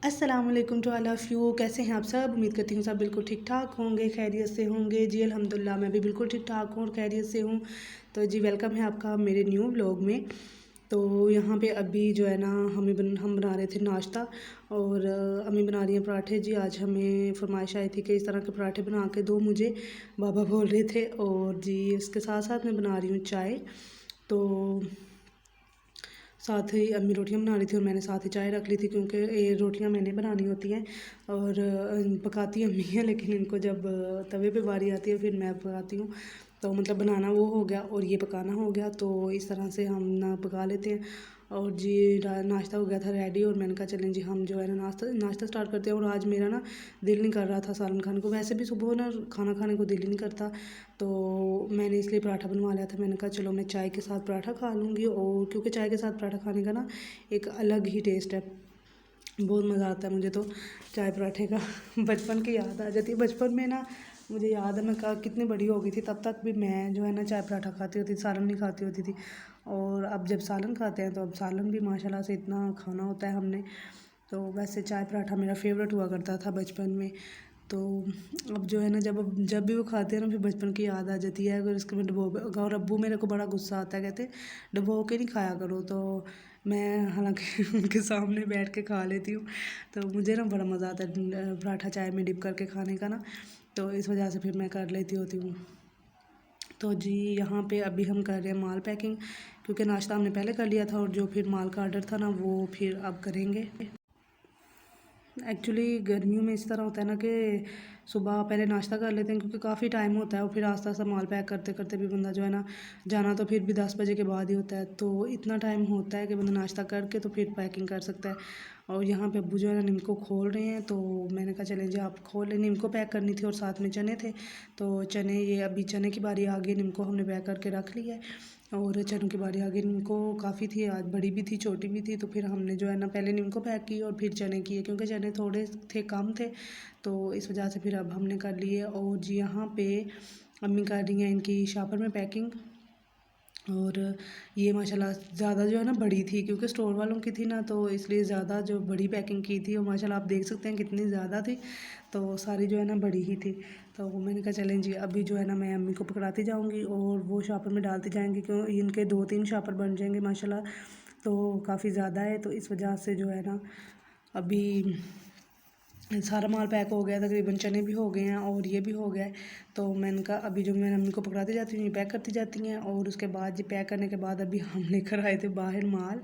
अस्सलामुअलैकुम to all of you. कैसे हैं आप सब? उम्मीद करती हूँ सब बिल्कुल ठीक ठाक होंगे, खैरियत से होंगे। जी अल्हम्दुलिल्लाह मैं भी बिल्कुल ठीक ठाक हूँ और खैरियत से हूँ। तो जी वेलकम है आपका मेरे न्यू व्लॉग में। तो यहाँ पे अभी जो है ना हम बना रहे थे नाश्ता और अम्मी बना रही हैं पराठे। जी आज हमें फरमाइश आई थी कि इस तरह के पराठे बना के दो मुझे, बाबा बोल रहे थे। और जी इसके साथ साथ मैं बना रही हूँ चाय। तो साथ ही अम्मी रोटियां बना रही थी और मैंने साथ ही चाय रख ली थी, क्योंकि ये रोटियां मैंने बनानी होती हैं और पकाती अम्मी हैं, लेकिन इनको जब तवे पे बारी आती है फिर मैं पकाती हूँ। तो मतलब बनाना वो हो गया और ये पकाना हो गया, तो इस तरह से हम ना पका लेते हैं। और जी नाश्ता हो गया था रेडी और मैंने कहा चलें जी हम जो है ना नाश्ता नाश्ता स्टार्ट करते हैं। और आज मेरा ना दिल नहीं कर रहा था सालन खाने को, वैसे भी सुबह ना खाना खाने को दिल ही नहीं करता, तो मैंने इसलिए पराठा बनवा लिया था। मैंने कहा चलो मैं चाय के साथ पराठा खा लूँगी, और क्योंकि चाय के साथ पराठा खाने का ना एक अलग ही टेस्ट है, बहुत मज़ा आता है मुझे तो चाय पराठे का। बचपन की याद आ जाती है। बचपन में ना मुझे याद है मैं कितनी बड़ी हो गई थी तब तक भी मैं जो है ना चाय पराठा खाती होती थी, सालन नहीं खाती होती थी। और अब जब सालन खाते हैं तो अब सालन भी माशाल्लाह से इतना खाना होता है हमने। तो वैसे चाय पराठा मेरा फेवरेट हुआ करता था बचपन में। तो अब जो है ना जब भी वो खाते हैं ना फिर बचपन की याद आ जाती है। अगर इसके में डुबो और अब्बू मेरे को बड़ा गुस्सा आता है, कहते डुबो के नहीं खाया करो। तो मैं हालांकि उनके सामने बैठ के खा लेती हूँ। तो मुझे ना बड़ा मज़ा आता है पराठा चाय में डिप करके खाने का ना, तो इस वजह से फिर मैं कर लेती होती हूँ। तो जी यहाँ पे अभी हम कर रहे हैं माल पैकिंग, क्योंकि नाश्ता हमने पहले कर लिया था और जो फिर माल का ऑर्डर था ना वो फिर अब करेंगे। एक्चुअली गर्मियों में इस तरह होता है ना कि सुबह पहले नाश्ता कर लेते हैं, क्योंकि काफ़ी टाइम होता है और फिर आस्ता आस्ता माल पैक करते करते भी बंदा जो है ना जाना तो फिर भी 10 बजे के बाद ही होता है। तो इतना टाइम होता है कि बंदा नाश्ता करके तो फिर पैकिंग कर सकता है। और यहाँ पे अब्बू जो है ना निम्को खोल रहे हैं, तो मैंने कहा चलें जी आप खोल लें। निम्को पैक करनी थी और साथ में चने थे, तो चने ये अभी चने की बारी आ गई। निम्को हमने पैक करके रख लिया है और चनों की बारी आ गई। निम्को काफ़ी थी आज, बड़ी भी थी छोटी भी थी, तो फिर हमने जो है ना पहले निम्को पैक की और फिर चने किए, क्योंकि चने थोड़े थे कम थे, तो इस वजह से फिर अब हमने कर लिए। और जी यहाँ पे अम्मी कर रही हैं इनकी शापर में पैकिंग। और ये माशाल्लाह ज़्यादा जो है ना बड़ी थी, क्योंकि स्टोर वालों की थी ना, तो इसलिए ज़्यादा जो बड़ी पैकिंग की थी और माशाल्लाह आप देख सकते हैं कितनी ज़्यादा थी, तो सारी जो है ना बड़ी ही थी। तो मैंने कहा चलें जी अभी जो है ना मैं अम्मी को पकड़ाती जाऊंगी और वो शॉपर में डालती जाएंगी, क्यों इनके 2-3 शॉपर बन जाएंगे माशाल्लाह, तो काफ़ी ज़्यादा है, तो इस वजह से जो है ना अभी सारा माल पैक हो गया, तकरीबन चने भी हो गए हैं और ये भी हो गया है। तो मैंने कहा अभी जो मैं अम्मी को पकड़ाती जाती हूँ ये पैक करती जाती हैं, और उसके बाद ये पैक करने के बाद अभी हम लेकर आए थे बाहर माल,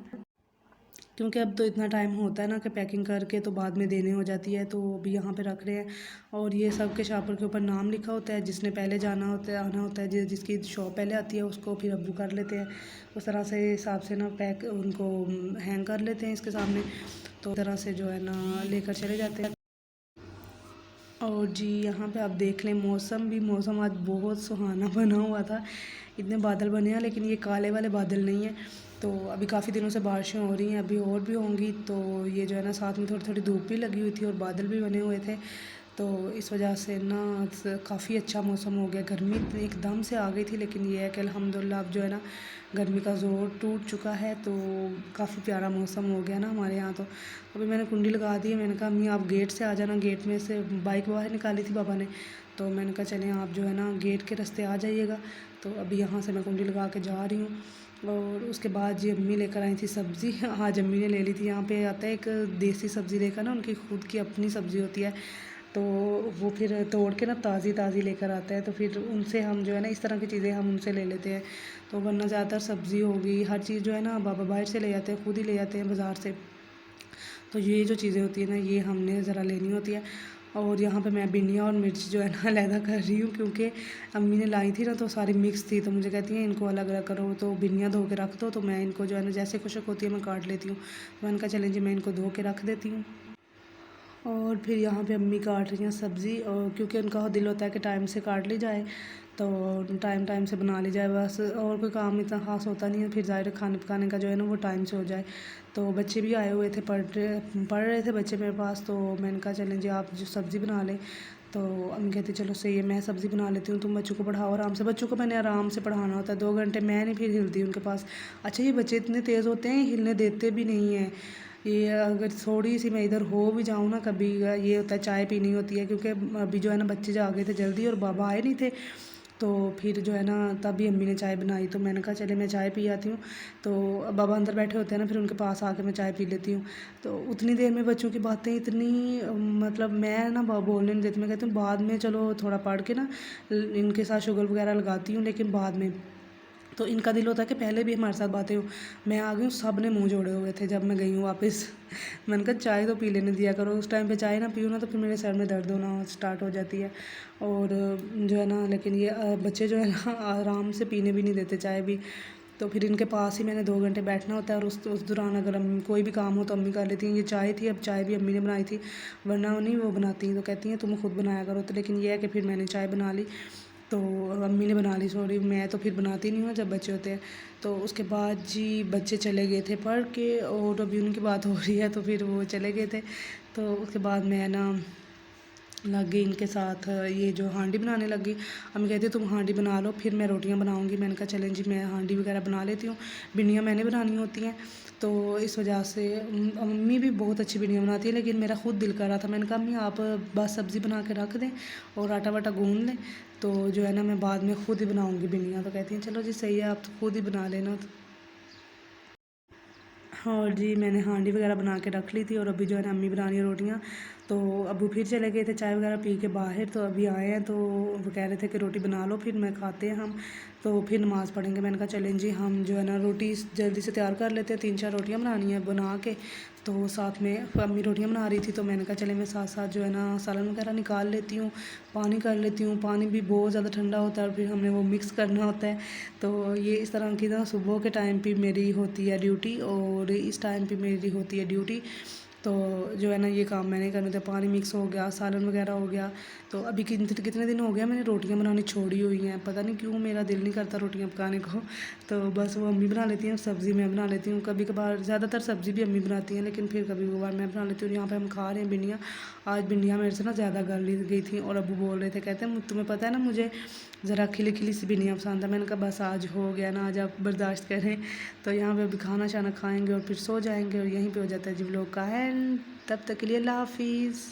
क्योंकि अब तो इतना टाइम होता है ना कि पैकिंग करके तो बाद में देने हो जाती है। तो अभी यहाँ पे रख रहे हैं और ये सब के शॉपर के ऊपर नाम लिखा होता है, जिसने पहले जाना होता है आना होता है, जिसकी शॉप पहले आती है उसको फिर अब्बू कर लेते हैं। उस तरह से हिसाब से ना पैक उनको हैंग कर लेते हैं इसके सामने, तो इस तरह से जो है ना लेकर चले जाते हैं। और जी यहाँ पे आप देख लें मौसम आज बहुत सुहाना बना हुआ था। इतने बादल बने हैं लेकिन ये काले वाले बादल नहीं हैं। तो अभी काफ़ी दिनों से बारिशें हो रही हैं, अभी और भी होंगी, तो ये जो है ना साथ में थोड़ी थोड़ी धूप भी लगी हुई थी और बादल भी बने हुए थे, तो इस वजह से ना काफ़ी अच्छा मौसम हो गया। गर्मी एकदम से आ गई थी, लेकिन ये है कि अल्हम्दुलिल्लाह अब जो है ना गर्मी का ज़ोर टूट चुका है, तो काफ़ी प्यारा मौसम हो गया ना हमारे यहाँ। तो अभी मैंने कुंडी लगा दी है। मैंने कहा अम्मी आप गेट से आ जाना, गेट में से बाइक बाहर निकाली थी पापा ने, तो मैंने कहा चलें आप जो है ना गेट के रास्ते आ जाइएगा। तो अभी यहाँ से मैं कुंडी लगा के जा रही हूँ। और उसके बाद ये अम्मी लेकर आई थी सब्ज़ी। आज अम्मी ने ले ली थी, यहाँ पे आता है एक देसी सब्ज़ी लेकर ना, उनकी खुद की अपनी सब्ज़ी होती है, तो वो फिर तोड़ के ना ताज़ी ताज़ी लेकर आता है, तो फिर उनसे हम जो है ना इस तरह की चीज़ें हम उनसे ले लेते हैं। तो वरना ज़्यादातर सब्ज़ी होगी हर चीज़ जो है ना बाबा बाहर से ले जाते हैं, खुद ही ले जाते हैं बाज़ार से। तो ये जो चीज़ें होती है ना ये हमने ज़रा लेनी होती है। और यहाँ पे मैं भिंडियाँ और मिर्च जो है ना अलहदा कर रही हूँ, क्योंकि अम्मी ने लाई थी ना तो सारी मिक्स थी, तो मुझे कहती हैं इनको अलग अलग करो, तो भिंडियाँ धो के रख दो, तो मैं इनको जो है ना जैसे खुशक होती है मैं काट लेती हूँ। तो मैंने कहा चलें जी मैं इनको धो के रख देती हूँ। और फिर यहाँ पे अम्मी काट रही हैं सब्ज़ी, और क्योंकि उनका दिल होता है कि टाइम से काट ली जाए, तो टाइम टाइम से बना ली जाए, बस और कोई काम इतना ख़ास होता नहीं है। फिर ज़ाहिर खाने पकाने का जो है ना वो टाइम से हो जाए। तो बच्चे भी आए हुए थे, पढ़ रहे थे बच्चे मेरे पास, तो मैंने कहा चलें जी आप जो सब्ज़ी बना लें। तो अम्मी कहती चलो सही है मैं सब्ज़ी बना लेती हूँ, तुम बच्चों को पढ़ाओ आराम से। बच्चों को मैंने आराम से पढ़ाना होता है 2 घंटे, मैं नहीं फिर हिलती उनके पास। अच्छा ये बच्चे इतने तेज़ होते हैं हिलने देते भी नहीं हैं, ये अगर थोड़ी सी मैं इधर हो भी जाऊँ ना कभी, ये होता है चाय पीनी होती है, क्योंकि अभी जो है ना बच्चे जा गए थे जल्दी और बाबा आए नहीं थे। तो फिर जो है ना तभी अम्मी ने चाय बनाई, तो मैंने कहा चले मैं चाय पी आती हूँ। तो अब बाबा अंदर बैठे होते हैं ना, फिर उनके पास आके मैं चाय पी लेती हूँ। तो उतनी देर में बच्चों की बातें इतनी मतलब मैं ना बोलने नहीं देती, मैं कहती हूँ बाद में चलो थोड़ा पढ़ के ना इनके साथ शुगर वगैरह लगाती हूँ, लेकिन बाद में। तो इनका दिल होता है कि पहले भी हमारे साथ बातें हो। मैं आ गई हूँ, सब ने मुँह जोड़े हुए थे जब मैं गई हूँ वापस। मैंने कहा चाय तो पी लेने दिया करो, उस टाइम पे चाय ना पीऊँ ना तो फिर मेरे सर में दर्द होना स्टार्ट हो जाती है। और जो है ना, लेकिन ये बच्चे जो है ना आराम से पीने भी नहीं देते चाय भी। तो फिर इनके पास ही मैंने 2 घंटे बैठना होता है, और उस दौरान अगर कोई भी काम हो तो अम्मी कर लेती हैं। ये चाय थी, अब चाय भी अम्मी ने बनाई थी, वरना नहीं वो बनाती हैं, तो कहती हैं तुम खुद बनाया करो। तो लेकिन ये है कि फिर मैंने चाय बना ली, तो अम्मी ने बना ली, सॉरी मैं तो फिर बनाती नहीं हूँ जब बच्चे होते हैं। तो उसके बाद जी बच्चे चले गए थे पढ़ के, और अभी उनकी बात हो रही है तो फिर वो चले गए थे। तो उसके बाद मैं ना लग गई इनके साथ, ये जो हांडी बनाने लग गई। अम्मी कहती तुम हांडी बना लो फिर मैं रोटियां बनाऊंगी। मैंने कहा चलें जी, मैं हांडी वगैरह बना लेती हूँ, भिंडियाँ मैंने बनानी होती हैं। तो इस वजह से अम्मी भी बहुत अच्छी भिंडियाँ बनाती है, लेकिन मेरा खुद दिल कर रहा था। मैंने कहा अम्मी आप बस सब्ज़ी बना के रख दें और आटा वाटा गूँध लें, तो जो है ना मैं बाद में खुद ही बनाऊँगी भिंडियाँ। तो कहती हैं चलो जी सही है, आप तो खुद ही बना लेना। और जी मैंने हांडी वगैरह बना के रख ली थी, और अभी जो है ना अम्मी बना रही है रोटियाँ। तो अबू फिर चले गए थे चाय वगैरह पी के बाहर, तो अभी आए हैं तो वो कह रहे थे कि रोटी बना लो फिर मैं खाते हैं हम, तो फिर नमाज़ पढ़ेंगे। मैंने कहा चलें जी, हम जो है ना रोटी जल्दी से तैयार कर लेते हैं, 3-4 रोटियाँ बनानी है बना के। तो साथ में अम्मी रोटियाँ बना रही थी, तो मैंने कहा चले मैं साथ साथ जो है ना सालन वगैरह निकाल लेती हूँ, पानी कर लेती हूँ। पानी भी बहुत ज़्यादा ठंडा होता है और फिर हमने वो मिक्स करना होता है। तो ये इस तरह की ना सुबह के टाइम पे मेरी होती है ड्यूटी, और इस टाइम पे मेरी होती है ड्यूटी। तो जो है ना ये काम मैंने करने थे, पानी मिक्स हो गया, सालन वगैरह हो गया। तो अभी कितने दिन हो गया मैंने रोटियां बनानी छोड़ी हुई हैं, पता नहीं क्यों मेरा दिल नहीं करता रोटियां पकाने को। तो बस वो अम्मी बना लेती हैं, सब्ज़ी मैं बना लेती हूँ। कभी कभार ज़्यादातर सब्ज़ी भी अम्मी बनाती हैं, लेकिन फिर कभी कभार मैं बना लेती हूँ। यहाँ पे हम खा रहे हैं भिंडियाँ। आज भिंडियाँ मेरे से ना ज़्यादा गल गई थी, और अबू बोल रहे थे, कहते हैं तुम्हें पता है ना मुझे ज़रा खिली खिली सी भिंडियाँ पसंद है। मैंने कहा बस आज हो गया ना, आज आप बर्दाश्त करें। तो यहाँ पे अभी खाना शाना खाएंगे और फिर सो जाएंगे, और यहीं पे हो जाता है जी व्लॉग का एंड। तब तक के लिए अल्लाह हाफिज़।